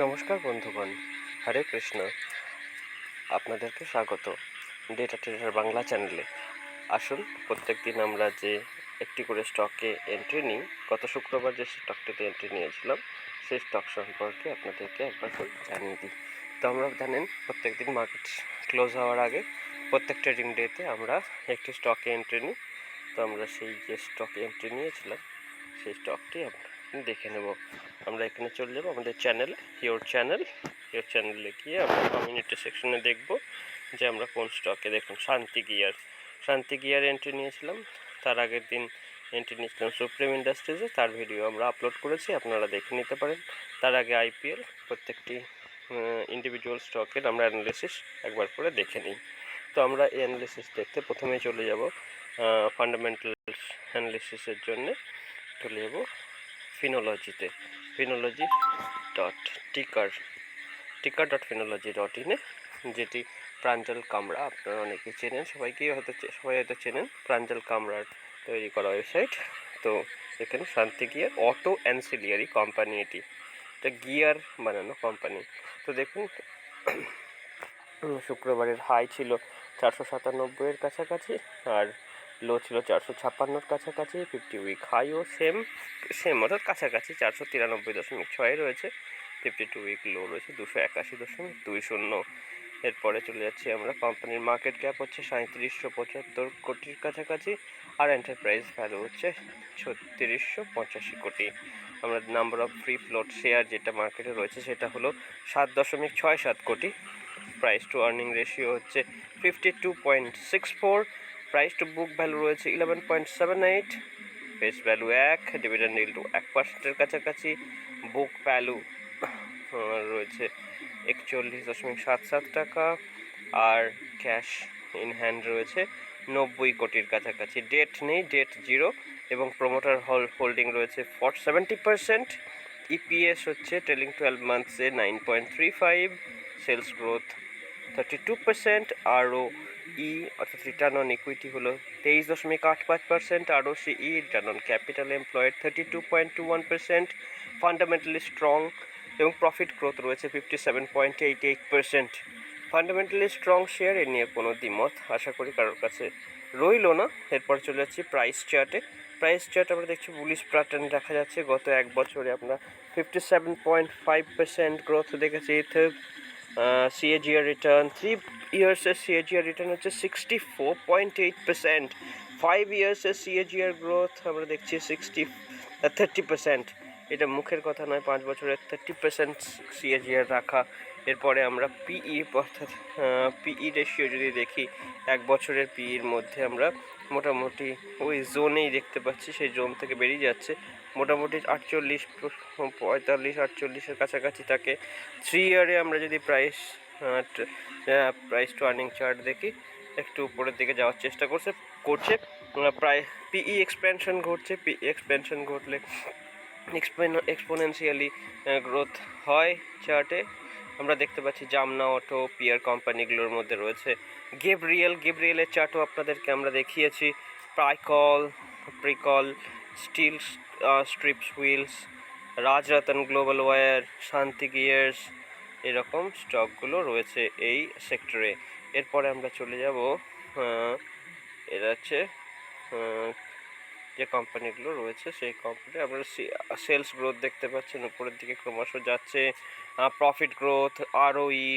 নমস্কার বন্ধুগণ, হরে কৃষ্ণ। আপনাদেরকে স্বাগত ডেটা ট্রেডার বাংলা চ্যানেলে। আসুন, প্রত্যেক দিন আমরা যে একটি করে স্টকে এন্ট্রি নিই, গত শুক্রবার যে স্টকটিতে এন্ট্রি নিয়েছিলাম সেই স্টক সম্পর্কে আপনাদেরকে একবার জানিয়ে দিই। তো আমরা জানেন প্রত্যেক দিন মার্কেট ক্লোজ হওয়ার আগে প্রত্যেক ট্রেডিং ডেতে আমরা একটি স্টকে এন্ট্রি নিই। তো আমরা সেই যে স্টকে এন্ট্রি নিয়েছিলাম সেই স্টকটি দেখে নেব। আমরা এখানে চলে যাব আমাদের চ্যানেলে, ইয়োর চ্যানেলে গিয়ে আমরা কমিউনিটি সেকশনে দেখব যে আমরা কোন স্টকে, দেখুন শান্তি গিয়ার এন্ট্রি নিয়েছিলাম। তার আগের দিন এন্ট্রি নিয়েছিলাম সুপ্রিম ইন্ডাস্ট্রিজে, তার ভিডিও আমরা আপলোড করেছি, আপনারা দেখে নিতে পারেন। তার আগে আইপিএল, প্রত্যেকটি ইন্ডিভিজুয়াল স্টকের আমরা অ্যানালিসিস একবার করে দেখে নিই। তো আমরা এই অ্যানালিসিস দেখতে প্রথমে চলে যাব ফান্ডামেন্টাল অ্যানালিসিসের জন্য চলে যাব ফিনোলজি ডট টিকার.finology.in যেটি প্রাঞ্জল কামরা, আপনারা অনেকেই চেনেন, সবাই হয়তো চেনেন প্রাঞ্জল কামরার তৈরি করা ওয়েবসাইট। তো এখানে শান্তি গিয়ার অটো অ্যান্সিলিয়ারি কোম্পানি, এটা গিয়ার বানানো কোম্পানি। তো দেখুন, শুক্রবারের হাই ছিল 497-এর কাছাকাছি, আর লো ছিল 456-র কাছাকাছি। 50 উইক হাইও সেম অর্থাৎ কাছাকাছি 493.6 রয়েছে। 52 উইক লো রয়েছে 281.20। এরপরে চলে যাচ্ছি আমরা, কোম্পানির মার্কেট ক্যাপ হচ্ছে 3775 কোটির কাছাকাছি, আর এন্টারপ্রাইজ ভ্যালু হচ্ছে 3685 কোটি। আমরা number of free float share যেটা মার্কেটে রয়েছে সেটা হলো 7.67 কোটি। প্রাইস টু আর্নিং রেশিও হচ্ছে 52.64, প্রাইস টু বুক ভ্যালু রয়েছে 11.78, ফেস ভ্যালু 1, ডিভিডেন্ড ইল্ড 1%-এর কাছাকাছি, বুক ভ্যালু রয়েছে 41.77 টাকা, আর ক্যাশ ইন হ্যান্ড রয়েছে 90 কোটির কাছাকাছি। ডেট নেই, ডেট 0, এবং প্রমোটার হোল্ডিং রয়েছে 70%। ইপিএস হচ্ছে ট্রেলিং 12 মান্থসে 9.35, সেলস গ্রোথ 32%, ROE অর্থাৎ রিটার্ন অন ইকুইটি হলো 23.85%, ROCE return on capital employed 32.21%, fundamentally strong, এবং প্রফিট গ্রোথ রয়েছে 57.88%। ফান্ডামেন্টালি স্ট্রং শেয়ার, এ নিয়ে কোনো দ্বিমত আশা করি কারোর কাছে রইল না। এরপর চলে যাচ্ছি প্রাইস চার্টে। আমরা দেখছি বুলিশ প্যাটার্ন দেখা যাচ্ছে। গত এক বছরে আমরা 57.5% গ্রোথ দেখেছি। CAGR রিটার্ন 3 ইয়ার্সের CAGR রিটার্ন হচ্ছে 64.8%। 5 ইয়ার্সের CAGR গ্রোথ আমরা দেখছি 30%। এটা মুখের কথা নয়, 5 বছরের 30% CAGR রাখা। এরপরে আমরা পিই অর্থাৎ পিই রেশিও যদি দেখি, এক বছরের পিইর মধ্যে আমরা মোটামুটি ওই জোনেই দেখতে পাচ্ছি, সেই জোন থেকে বেরিয়ে যাচ্ছে। মোটামুটি 45-48-48-এর কাছাকাছি থাকে। 3 ইয়ারে আমরা যদি প্রাইস টু আর্নিং চার্ট দেখি, একটু উপরের দিকে যাওয়ার চেষ্টা করছে। প্রায় পিই এক্সপেনশন ঘটছে। পিই এক্সপেনশন ঘটলে এক্সপোনেনশিয়ালি গ্রোথ হয় চার্টে। আমরা দেখতে পাচ্ছি জামনা অটো পিয়ার কোম্পানিগুলোর মধ্যে রয়েছে গেব্রিয়েলের চার্টও আপনাদেরকে আমরা দেখিয়েছি। Pricol steel strips wheels, Rajratan global wire, Shanti gears, এরকম স্টকগুলো রয়েছে এই সেক্টরে। এরপরে আমরা চলে যাব, এরা হচ্ছে যে কোম্পানিগুলো রয়েছে সেই কোম্পানি। আমরা সেলস গ্রোথ দেখতে পাচ্ছেন উপরের দিকে ক্রমশ যাচ্ছে। প্রফিট গ্রোথ, ROE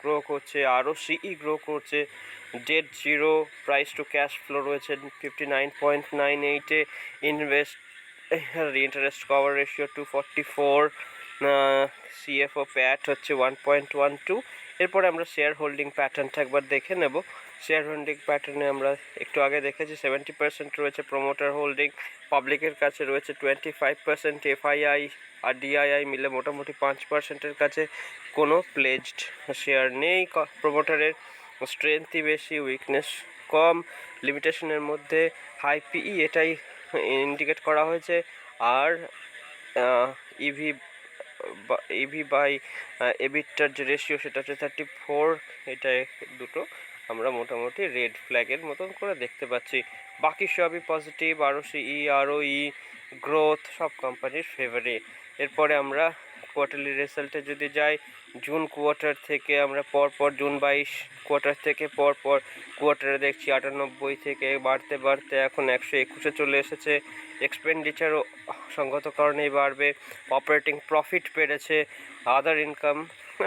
গ্রো করছে, ROCE গ্রো করছে। Debt 0, price to cash flow রয়েছে 59.98-এ, interest cover ratio 244, CFO PAT হচ্ছে 1.12। এরপরে আমরা শেয়ার হোল্ডিং প্যাটার্নটা একবার দেখে নেব। শেয়ার হোল্ডিং প্যাটার্নে আমরা একটু আগে দেখেছি 70% রয়েছে প্রমোটার হোল্ডিং, পাবলিকের কাছে রয়েছে 25%, FII আর DII মিলে মোটামুটি 5%-এর কাছে। কোনো প্লেজড শেয়ার নেই। প্রমোটারের স্ট্রেংথই বেশি, উইকনেস কম, লিমিটেশনের মধ্যে। হাই পিই এটাই ইন্ডিকেট করা হয়েছে, আর ইভি বাই এবিটার যে রেশিও সেটা হচ্ছে 34। এটা দুটো আমরা মোটামুটি রেড ফ্ল্যাগের মতন করে দেখতে পাচ্ছি। বাকি সবই পজিটিভ, ROCE ROE গ্রোথ সব কোম্পানির ফেভারে। এরপরে আমরা কোয়ার্টারলি রেজাল্টে যদি যাই, জুন কোয়ার্টার থেকে আমরা পরপর জুন 22 কোয়ার্টার থেকে পরপর কোয়ার্টারে দেখছি 98 থেকে বাড়তে বাড়তে এখন 121-এ চলে এসেছে। এক্সপেন্ডিচারও সঙ্গত কারণেই বাড়বে। অপারেটিং প্রফিট বেড়েছে, আদার ইনকাম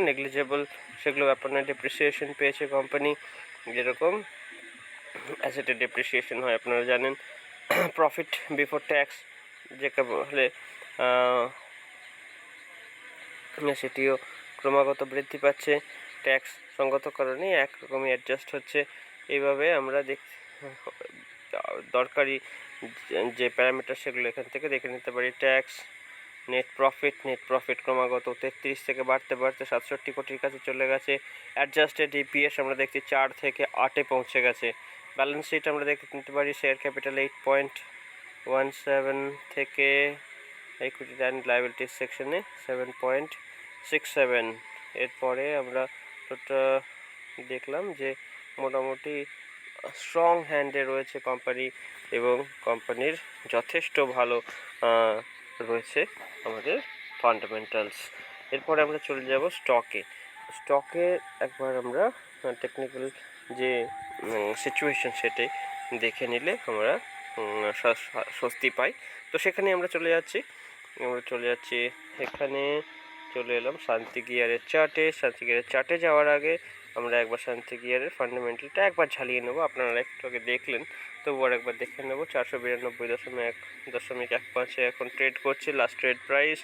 নেগলিজেবল, সেগুলো ব্যাপার না। ডেপ্রিসিয়েশন পেয়েছে কোম্পানি, যেরকম অ্যাসেটের ডেপ্রিসিয়েশন হয় আপনারা জানেন। প্রফিট বিফোর ট্যাক্স যেটা বলে সেটিও ক্রমাগত বৃদ্ধি পাচ্ছে। ট্যাক্স সঙ্গত কারণে একরকমই অ্যাডজাস্ট হচ্ছে। এইভাবে আমরা দরকারি যে প্যারামিটার সেগুলো এখান থেকে দেখে নিতে পারি। ট্যাক্স, নেট প্রফিট ক্রমাগত 33 থেকে বাড়তে বাড়তে 67 কোটির কাছে চলে গেছে। অ্যাডজাস্টেড ইপিএস আমরা দেখছি 4 থেকে 8-এ পৌঁছে গেছে। ব্যালেন্স শিট আমরা দেখে নিতে পারি, শেয়ার ক্যাপিটাল 8.17 থেকে ইকুইটি অ্যান্ড লায়াবিলিটিস সেকশনে 7.67। এরপরে আমরা দেখলাম যে মোটামুটি স্ট্রং হ্যান্ডে রয়েছে কোম্পানি এবং কোম্পানির যথেষ্ট ভালো রয়েছে আমাদের ফান্ডামেন্টালস। এরপরে আমরা চলে যাব স্টকে একবার আমরা টেকনিক্যাল যে সিচুয়েশন সেটাই দেখে নিলে আমরা স্বস্তি পাই। তো সেখানে আমরা চলে যাচ্ছি এখানে চলে এলাম শান্তি গিয়ারের চার্টে যাওয়ার আগে আমরা একবার শান্তি গিয়ারের ফান্ডামেন্টালটা একবার ঝালিয়ে নেব। আপনারা একটু আগে দেখলেন, তবু আর একবার দেখে নেব। 492.15 এখন ট্রেড করছে। লাস্ট ট্রেড প্রাইস,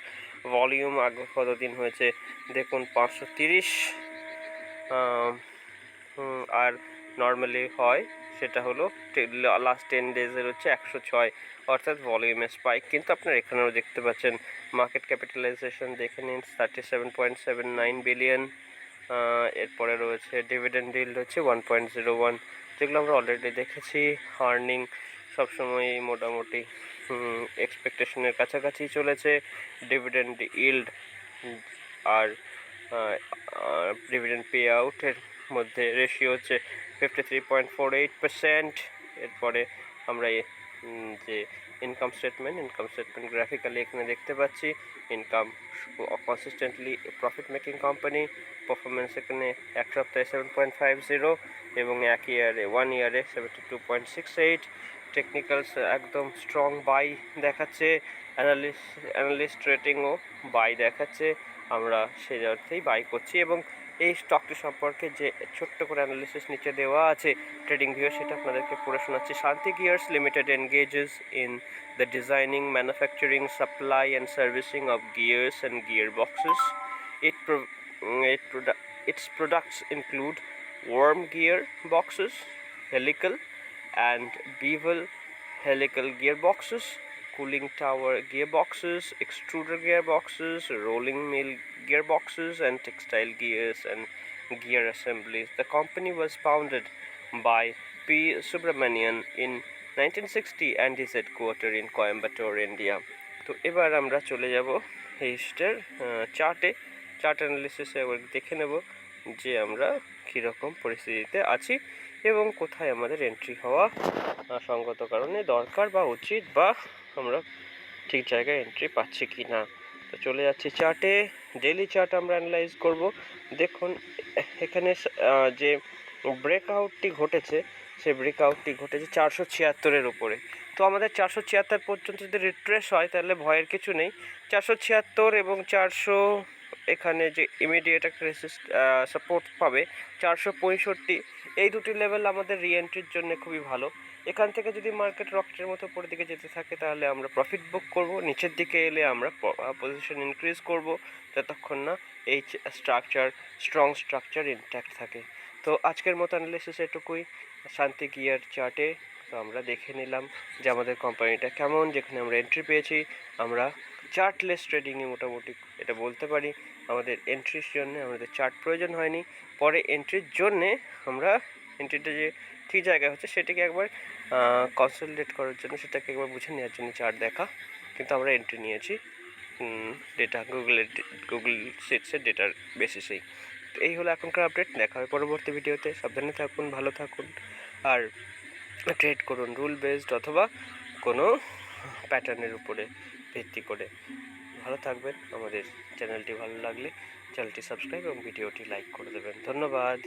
ভলিউম আগে কতদিন হয়েছে দেখুন 530, আর নর্মালি হয় সেটা হলো লাস্ট 10 ডেজের হচ্ছে 106, অর্থাৎ ভলিউমের স্পাইক। কিন্তু আপনারা এখানেও দেখতে পাচ্ছেন মার্কেট ক্যাপিটালাইজেশন দেখে নিন 37.79 বিলিয়ন। এরপরে রয়েছে ডিভিডেন্ড yield হচ্ছে 1.01, যেগুলো আমরা অলরেডি দেখেছি। আর্নিং সবসময় মোটামুটি এক্সপেকটেশনের কাছাকাছি চলেছে। ডিভিডেন্ড yield আর ডিভিডেন্ড পে আউটের মধ্যে রেশিও হচ্ছে 53.48%। এরপরে আমরা যে ইনকাম স্টেটমেন্ট গ্রাফিক্যালি এখানে দেখতে পাচ্ছি। Income consistently profit making company, performance এখানে এক সপ্তাহে 7.50 এবং 1 ইয়ারে 72.68। টেকনিক্যালস একদম স্ট্রং বাই দেখাচ্ছে, অ্যানালিস্ট রেটিংও বাই দেখাচ্ছে। আমরা সেই অর্থেই বাই করছি এবং এই স্টকটি সম্পর্কে যে ছোট্ট করে অ্যানালিসিস নিচে দেওয়া আছে ট্রেডিং ভিউ, সেটা আপনাদেরকে পড়ে শোনাচ্ছি। Shanti gears limited engages in the designing, manufacturing, supply and servicing of gears and gearboxes. Its products include worm gear boxes, helical and bevel helical gearboxes, cooling tower gearboxes, extruder gearboxes, rolling mill gearboxes, and textile gears and gear assemblies. The company was founded by P. Subramanian in 1960 and is headquartered in Coimbatore, India. তো এবার আমরা চলে যাব এইটার chart অ্যানালিসিসে একবার দেখে নেব যে আমরা কীরকম পরিস্থিতিতে আছি এবং কোথায় আমাদের এন্ট্রি হওয়া সঙ্গত কারণে দরকার বা উচিত, বা আমরা ঠিক জায়গায় এন্ট্রি পাচ্ছি কি না। তো চলে যাচ্ছি চার্টে। ডেইলি চার্ট আমরা অ্যানালাইজ করব। দেখুন এখানে যে ব্রেকআউটটি ঘটেছে, সেই ব্রেকআউটটি ঘটেছে 476-এর উপরে। তো আমাদের 476 পর্যন্ত যদি রিট্রেস হয় তাহলে ভয়ের কিছু নেই। 476 এবং 400 এখানে যে ইমিডিয়েট একটা সাপোর্ট পাবে 465, এই দুটি লেভেল আমাদের রিএন্ট্রির জন্য খুবই ভালো। এখান থেকে যদি মার্কেট রকেটের মতো উপরের দিকে যেতে থাকে তাহলে আমরা প্রফিট বুক করব, নিচের দিকে এলে আমরা পজিশন ইনক্রিজ করব যতক্ষণ না এই স্ট্রং স্ট্রাকচার ইনট্যাক্ট থাকে। তো আজকের মতো অ্যানালিসিস এটুকুই শান্তি গিয়ার চার্টে। তো আমরা দেখে নিলাম যে আমাদের কোম্পানিটা কেমন, যেখানে আমরা এন্ট্রি পেয়েছি। আমরা চার্টলেস ট্রেডিংয়ে মোটামুটি এটা বলতে পারি আমাদের এন্ট্রির জন্য আমাদের চার্ট প্রয়োজন হয়নি। পরে এন্ট্রির জন্যে আমরা এন্ট্রিটা যে ঠিক জায়গায় হচ্ছে সেটাকে একবার কনসলিডেট করার জন্য, সেটাকে একবার বুঝে নেওয়ার জন্য চার্ট দেখা, কিন্তু আমরা এন্ট্রি নিয়েছি ডেটা গুগল সিটসের ডেটার বেসিসেই। তো এই হলো এখনকার আপডেট। দেখা হবে পরবর্তী ভিডিওতে। সাবধানে থাকুন, ভালো থাকুন, আর ট্রেড করুন রুল বেসড অথবা কোনো প্যাটার্নের উপরে ভিত্তি করে। ভালো থাকবেন। আমাদের চ্যানেলটি ভালো লাগলে চ্যানেলটি সাবস্ক্রাইব এবং ভিডিওটি লাইক করে দেবেন। ধন্যবাদ।